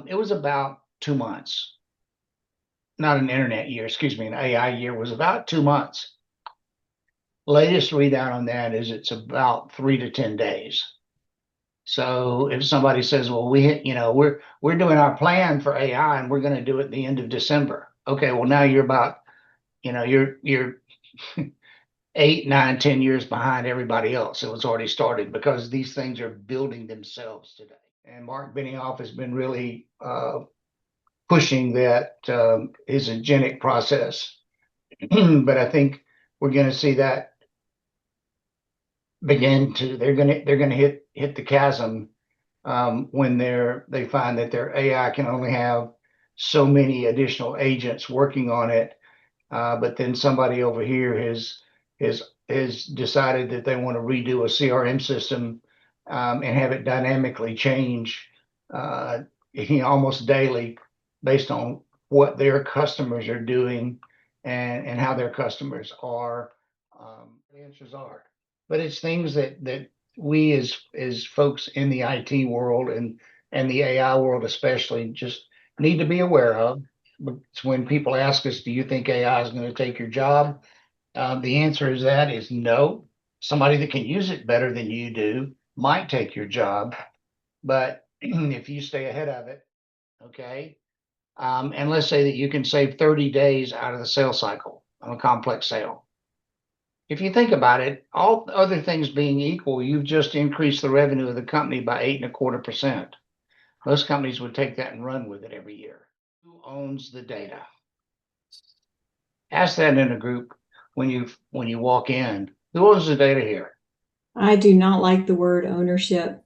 It was about 2 months. Not an internet year, excuse me, an AI year was about 2 months. Latest readout on that is it's about 3 to 10 days. So if somebody says, well, we're doing our plan for AI and we're going to do it at the end of December. Okay, well now you're about, you're 8, 9, 10 years behind everybody else. It was already started because these things are building themselves today. And Mark Benioff has been really pushing that his agentic process. But I think we're going to see that they're going to hit the chasm when they find that their AI can only have so many additional agents working on it. But then somebody over here has decided that they want to redo a CRM system and have it dynamically change almost daily based on what their customers are doing and how their customers are. The answers are, but it's things that we as folks in the IT world and the AI world especially just need to be aware of. It's when people ask us, do you think AI is going to take your job? The answer is no. Somebody that can use it better than you do might take your job, but if you stay ahead of it, okay. And let's say that you can save 30 days out of the sales cycle on a complex sale. If you think about it, all other things being equal, you've just increased the revenue of the company by 8.25%. Most companies would take that and run with it every year. Who owns the data? Ask that in a group when you walk in. Who owns the data here? I do not like the word ownership.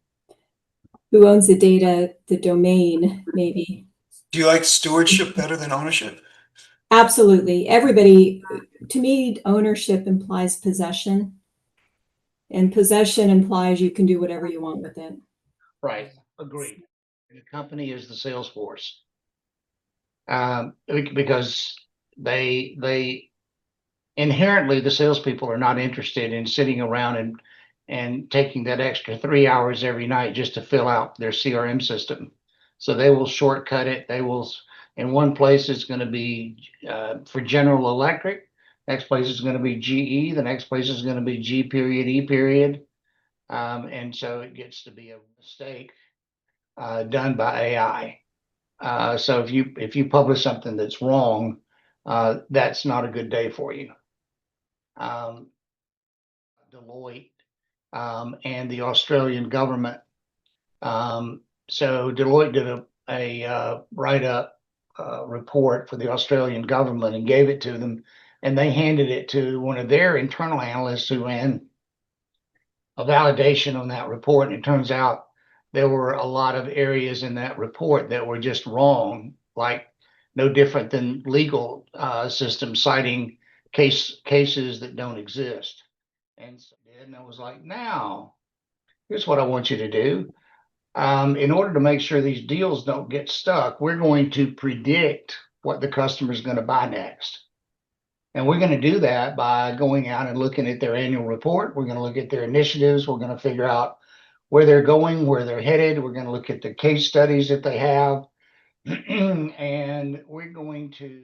Who owns the data? The domain, maybe. Do you like stewardship better than ownership? Absolutely. Everybody, to me, ownership implies possession. And possession implies you can do whatever you want with it. Right. Agreed. The company is the sales force. Because they inherently, the salespeople are not interested in sitting around and taking that extra 3 hours every night just to fill out their CRM system. So they will shortcut it. In one place it's going to be for General Electric. Next place is going to be GE. The next place is going to be G period, E period. And so it gets to be a mistake done by AI. So if you publish something that's wrong, that's not a good day for you. Deloitte and the Australian government. So Deloitte did a write-up report for the Australian government and gave it to them, and they handed it to one of their internal analysts who ran a validation on that report. And it turns out there were a lot of areas in that report that were just wrong, like no different than legal systems citing cases that don't exist. And I was like, now, here's what I want you to do. In order to make sure these deals don't get stuck, we're going to predict what the customer is going to buy next. And we're going to do that by going out and looking at their annual report. We're going to look at their initiatives. We're going to figure out where they're going, where they're headed. We're going to look at the case studies that they have. And we're going to